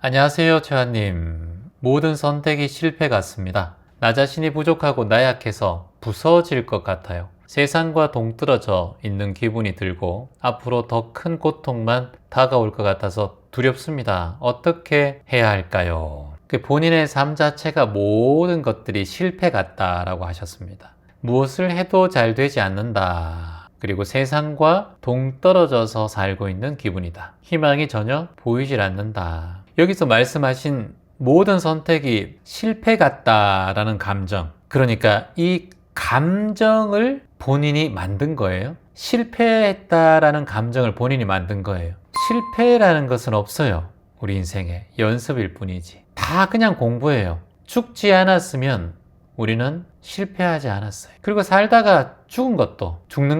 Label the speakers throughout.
Speaker 1: 안녕하세요, 최환님. 모든 선택이 실패 같습니다. 나 자신이 부족하고 나약해서 부서질 것 같아요. 세상과 동떨어져 있는 기분이 들고 앞으로 더 큰 고통만 다가올 것 같아서 두렵습니다. 어떻게 해야 할까요? 본인의 삶 자체가 모든 것들이 실패 같다라고 하셨습니다. 무엇을 해도 잘 되지 않는다. 그리고 세상과 동떨어져서 살고 있는 기분이다. 희망이 전혀 보이질 않는다. 여기서 말씀하신 모든 선택이 실패 같다라는 감정. 그러니까 이 감정을 본인이 만든 거예요. 실패했다라는 감정을 본인이 만든 거예요. 실패라는 것은 없어요. 우리 인생에 연습일 뿐이지. 다 그냥 공부예요. 죽지 않았으면 우리는 실패하지 않았어요. 그리고 살다가 죽는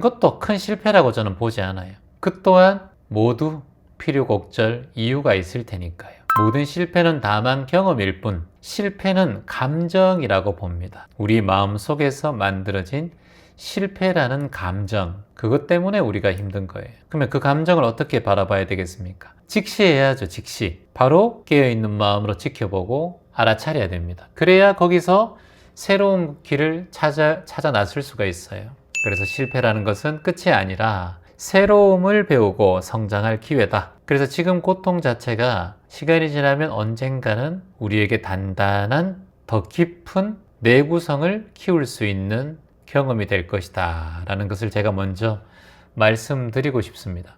Speaker 1: 것도 큰 실패라고 저는 보지 않아요. 그 또한 모두 필요곡절 이유가 있을 테니까요. 모든 실패는 다만 경험일 뿐 실패는 감정이라고 봅니다. 우리 마음속에서 만들어진 실패라는 감정, 그것 때문에 우리가 힘든 거예요. 그러면 그 감정을 어떻게 바라봐야 되겠습니까? 직시해야죠. 직시. 바로 깨어있는 마음으로 지켜보고 알아차려야 됩니다. 그래야 거기서 새로운 길을 찾아 나설 수가 있어요. 그래서 실패라는 것은 끝이 아니라 새로움을 배우고 성장할 기회다. 그래서 지금 고통 자체가 시간이 지나면 언젠가는 우리에게 단단한 더 깊은 내구성을 키울 수 있는 경험이 될 것이다 라는 것을 제가 먼저 말씀드리고 싶습니다.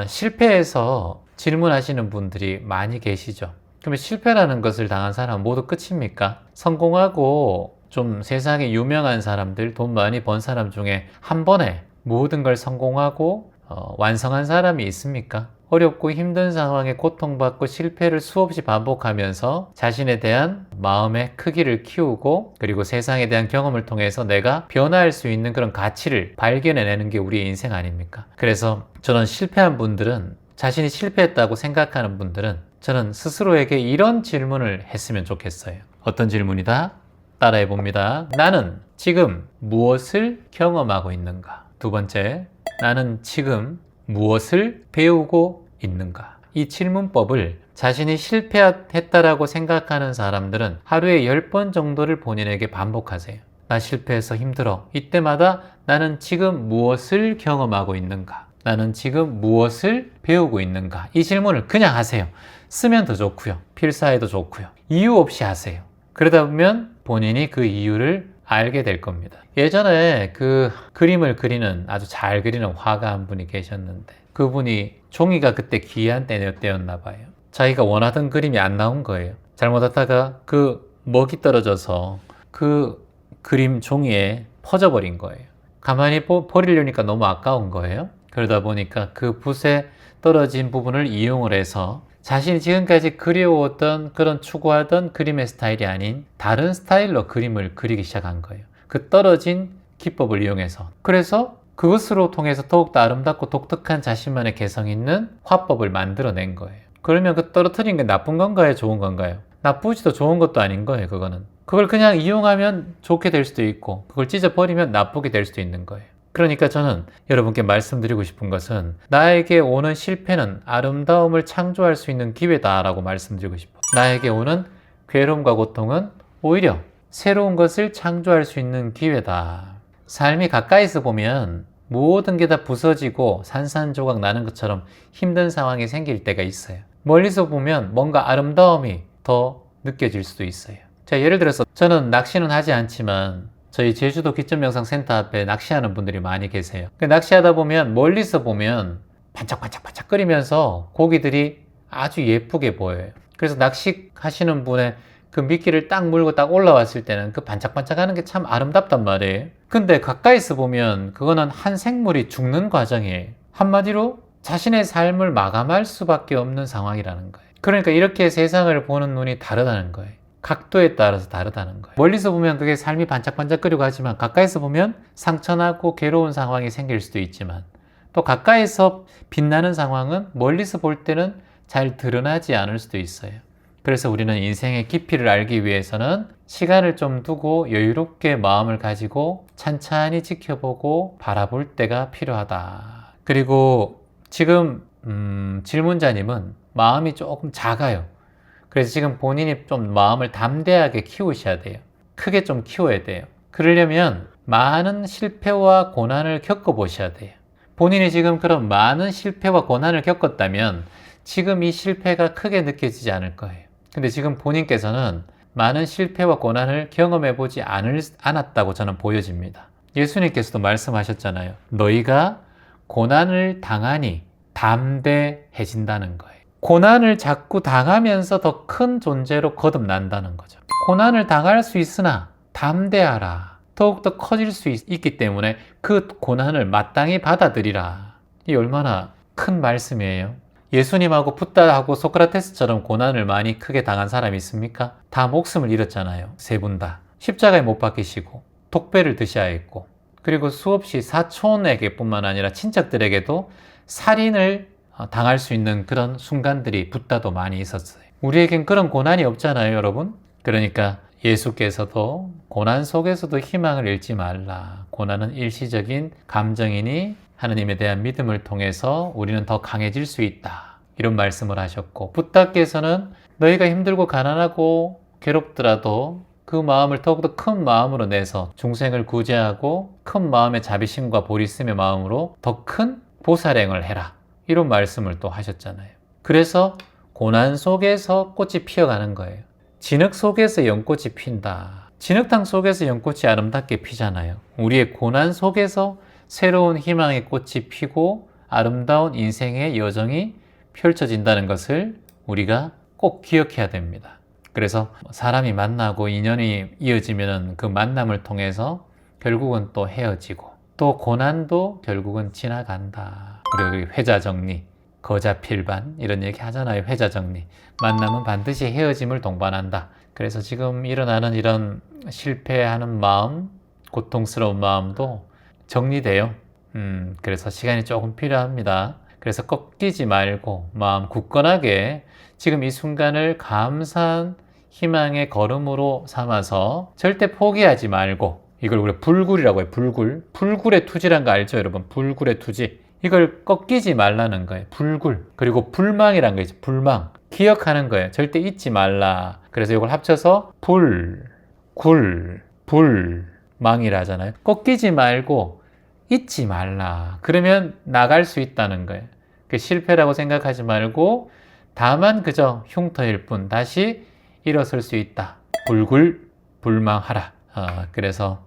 Speaker 1: 실패해서 질문하시는 분들이 많이 계시죠. 그러면 실패라는 것을 당한 사람은 모두 끝입니까? 성공하고 좀 세상에 유명한 사람들, 돈 많이 번 사람 중에 한 번에 모든 걸 성공하고 완성한 사람이 있습니까? 어렵고 힘든 상황에 고통받고 실패를 수없이 반복하면서 자신에 대한 마음의 크기를 키우고 그리고 세상에 대한 경험을 통해서 내가 변화할 수 있는 그런 가치를 발견해내는 게 우리의 인생 아닙니까? 그래서 저는 실패한 분들은, 자신이 실패했다고 생각하는 분들은 저는 스스로에게 이런 질문을 했으면 좋겠어요. 어떤 질문이다? 따라해 봅니다. 나는 지금 무엇을 경험하고 있는가? 두 번째, 나는 지금 무엇을 배우고 있는가? 이 질문법을 자신이 실패했다라고 생각하는 사람들은 하루에 10번 정도를 본인에게 반복하세요. 나 실패해서 힘들어. 이때마다 나는 지금 무엇을 경험하고 있는가? 나는 지금 무엇을 배우고 있는가? 이 질문을 그냥 하세요. 쓰면 더 좋고요. 필사해도 좋고요. 이유 없이 하세요. 그러다 보면 본인이 그 이유를 알게 될 겁니다. 예전에 그 그림을 그리는, 아주 잘 그리는 화가 한 분이 계셨는데 그분이 종이가 그때 귀한 때였나 봐요. 자기가 원하던 그림이 안 나온 거예요. 잘못하다가 그 먹이 떨어져서 그 그림 종이에 퍼져버린 거예요. 가만히 버리려니까 너무 아까운 거예요. 그러다 보니까 그 붓에 떨어진 부분을 이용을 해서 자신이 지금까지 그려왔던 그런 추구하던 그림의 스타일이 아닌 다른 스타일로 그림을 그리기 시작한 거예요. 그 떨어진 기법을 이용해서. 그래서 그것으로 통해서 더욱더 아름답고 독특한 자신만의 개성 있는 화법을 만들어낸 거예요. 그러면 그 떨어뜨린 게 나쁜 건가요? 좋은 건가요? 나쁘지도 좋은 것도 아닌 거예요. 그거는. 그걸 그냥 이용하면 좋게 될 수도 있고 그걸 찢어버리면 나쁘게 될 수도 있는 거예요. 그러니까 저는 여러분께 말씀드리고 싶은 것은 나에게 오는 실패는 아름다움을 창조할 수 있는 기회다라고 말씀드리고 싶어요. 나에게 오는 괴로움과 고통은 오히려 새로운 것을 창조할 수 있는 기회다. 삶이 가까이서 보면 모든 게 다 부서지고 산산조각 나는 것처럼 힘든 상황이 생길 때가 있어요. 멀리서 보면 뭔가 아름다움이 더 느껴질 수도 있어요. 자, 예를 들어서 저는 낚시는 하지 않지만 저희 제주도 기점명상센터 앞에 낚시하는 분들이 많이 계세요. 낚시하다 보면 멀리서 보면 반짝반짝반짝 끓이면서 고기들이 아주 예쁘게 보여요. 그래서 낚시하시는 분의 그 미끼를 딱 물고 딱 올라왔을 때는 그 반짝반짝하는 게 참 아름답단 말이에요. 근데 가까이서 보면 그거는 한 생물이 죽는 과정이에요. 한마디로 자신의 삶을 마감할 수밖에 없는 상황이라는 거예요. 그러니까 이렇게 세상을 보는 눈이 다르다는 거예요. 각도에 따라서 다르다는 거예요. 멀리서 보면 그게 삶이 반짝반짝거리고 하지만 가까이서 보면 상처나고 괴로운 상황이 생길 수도 있지만 또 가까이서 빛나는 상황은 멀리서 볼 때는 잘 드러나지 않을 수도 있어요. 그래서 우리는 인생의 깊이를 알기 위해서는 시간을 좀 두고 여유롭게 마음을 가지고 찬찬히 지켜보고 바라볼 때가 필요하다. 그리고 지금 질문자님은 마음이 조금 작아요. 그래서 지금 본인이 좀 마음을 담대하게 키우셔야 돼요. 크게 좀 키워야 돼요. 그러려면 많은 실패와 고난을 겪어보셔야 돼요. 본인이 지금 그런 많은 실패와 고난을 겪었다면 지금 이 실패가 크게 느껴지지 않을 거예요. 근데 지금 본인께서는 많은 실패와 고난을 경험해보지 않았다고 저는 보여집니다. 예수님께서도 말씀하셨잖아요. 너희가 고난을 당하니 담대해진다는 거예요. 고난을 자꾸 당하면서 더 큰 존재로 거듭난다는 거죠. 고난을 당할 수 있으나 담대하라. 더욱더 커질 수 있기 때문에 그 고난을 마땅히 받아들이라. 이 얼마나 큰 말씀이에요. 예수님하고 붓다하고 소크라테스처럼 고난을 많이 크게 당한 사람이 있습니까? 다 목숨을 잃었잖아요. 세 분 다. 십자가에 못 박히시고 독배를 드셔야 했고, 그리고 수없이 사촌에게 뿐만 아니라 친척들에게도 살인을 당할 수 있는 그런 순간들이 붓다도 많이 있었어요. 우리에겐 그런 고난이 없잖아요, 여러분. 그러니까 예수께서도 고난 속에서도 희망을 잃지 말라. 고난은 일시적인 감정이니 하느님에 대한 믿음을 통해서 우리는 더 강해질 수 있다. 이런 말씀을 하셨고, 붓다께서는 너희가 힘들고 가난하고 괴롭더라도 그 마음을 더욱더 큰 마음으로 내서 중생을 구제하고 큰 마음의 자비심과 보리심의 마음으로 더 큰 보살행을 해라. 이런 말씀을 또 하셨잖아요. 그래서 고난 속에서 꽃이 피어가는 거예요. 진흙 속에서 연꽃이 핀다. 진흙탕 속에서 연꽃이 아름답게 피잖아요. 우리의 고난 속에서 새로운 희망의 꽃이 피고 아름다운 인생의 여정이 펼쳐진다는 것을 우리가 꼭 기억해야 됩니다. 그래서 사람이 만나고 인연이 이어지면 그 만남을 통해서 결국은 또 헤어지고 또 고난도 결국은 지나간다. 그리고 회자정리, 거자필반 이런 얘기 하잖아요. 회자정리. 만남은 반드시 헤어짐을 동반한다. 그래서 지금 일어나는 이런 실패하는 마음, 고통스러운 마음도 정리돼요. 그래서 시간이 조금 필요합니다. 그래서 꺾이지 말고 마음 굳건하게 지금 이 순간을 감사한 희망의 걸음으로 삼아서 절대 포기하지 말고, 이걸 우리가 불굴이라고 해요. 불굴. 불굴의 투지란 거 알죠, 여러분? 불굴의 투지. 이걸 꺾이지 말라는 거예요. 불굴. 그리고 불망이란 거 있죠. 불망. 기억하는 거예요. 절대 잊지 말라. 그래서 이걸 합쳐서 불, 굴, 불, 망이라 하잖아요. 꺾이지 말고 잊지 말라. 그러면 나갈 수 있다는 거예요. 그 실패라고 생각하지 말고 다만 그저 흉터일 뿐 다시 일어설 수 있다. 불굴, 불망하라. 그래서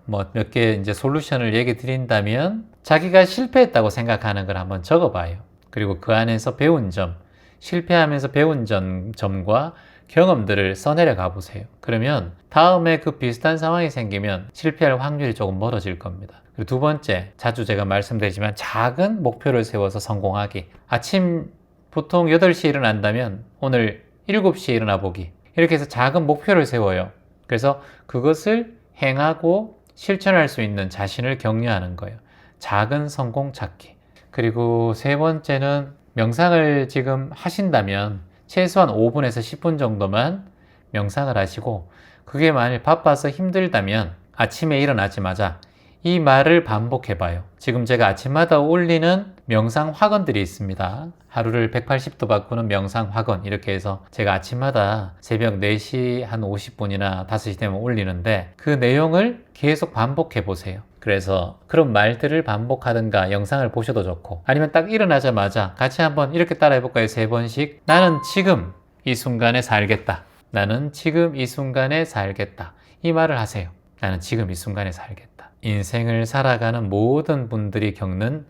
Speaker 1: 뭐 몇 개 이제 솔루션을 얘기 드린다면, 자기가 실패했다고 생각하는 걸 한번 적어봐요. 그리고 그 안에서 배운 점, 실패하면서 배운 점과 경험들을 써내려 가보세요. 그러면 다음에 그 비슷한 상황이 생기면 실패할 확률이 조금 멀어질 겁니다. 그리고 두 번째, 자주 제가 말씀드리지만 작은 목표를 세워서 성공하기. 아침 보통 8시에 일어난다면 오늘 7시에 일어나 보기. 이렇게 해서 작은 목표를 세워요. 그래서 그것을 행하고 실천할 수 있는 자신을 격려하는 거예요. 작은 성공 찾기. 그리고 세 번째는 명상을 지금 하신다면 최소한 5분에서 10분 정도만 명상을 하시고, 그게 만일 바빠서 힘들다면 아침에 일어나자마자 이 말을 반복해 봐요. 지금 제가 아침마다 올리는 명상 학원들이 있습니다. 하루를 180도 바꾸는 명상 학원, 이렇게 해서 제가 아침마다 새벽 4시 한 50분이나 5시 되면 올리는데, 그 내용을 계속 반복해 보세요. 그래서 그런 말들을 반복하든가 영상을 보셔도 좋고, 아니면 딱 일어나자마자 같이 한번 이렇게 따라 해볼까요? 3번씩. 나는 지금 이 순간에 살겠다. 나는 지금 이 순간에 살겠다. 이 말을 하세요. 나는 지금 이 순간에 살겠다. 인생을 살아가는 모든 분들이 겪는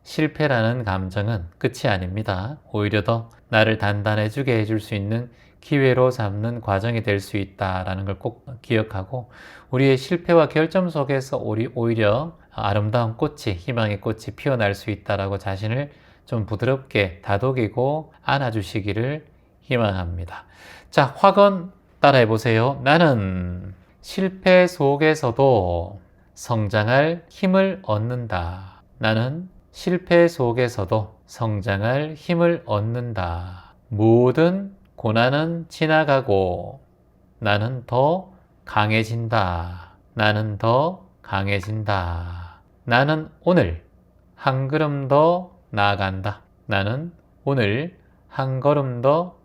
Speaker 1: 실패라는 감정은 끝이 아닙니다. 오히려 더 나를 단단해지게 해줄 수 있는 기회로 삼는 과정이 될 수 있다는 걸 꼭 기억하고, 우리의 실패와 결점 속에서 오히려 아름다운 꽃이, 희망의 꽃이 피어날 수 있다라고 자신을 좀 부드럽게 다독이고 안아주시기를 희망합니다. 자, 확언 따라해 보세요. 나는 실패 속에서도 성장할 힘을 얻는다. 나는 실패 속에서도 성장할 힘을 얻는다. 모든 고난은 지나가고 나는 더 강해진다. 나는 더 강해진다. 나는 오늘 한 걸음 더 나아간다. 나는 오늘 한 걸음 더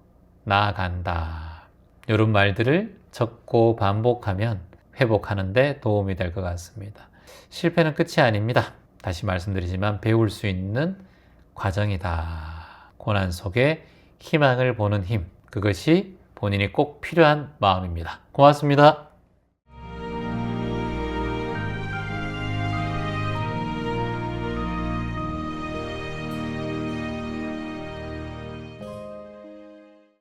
Speaker 1: 나아간다. 이런 말들을 적고 반복하면 회복하는 데 도움이 될 것 같습니다. 실패는 끝이 아닙니다. 다시 말씀드리지만 배울 수 있는 과정이다. 고난 속에 희망을 보는 힘, 그것이 본인이 꼭 필요한 마음입니다. 고맙습니다.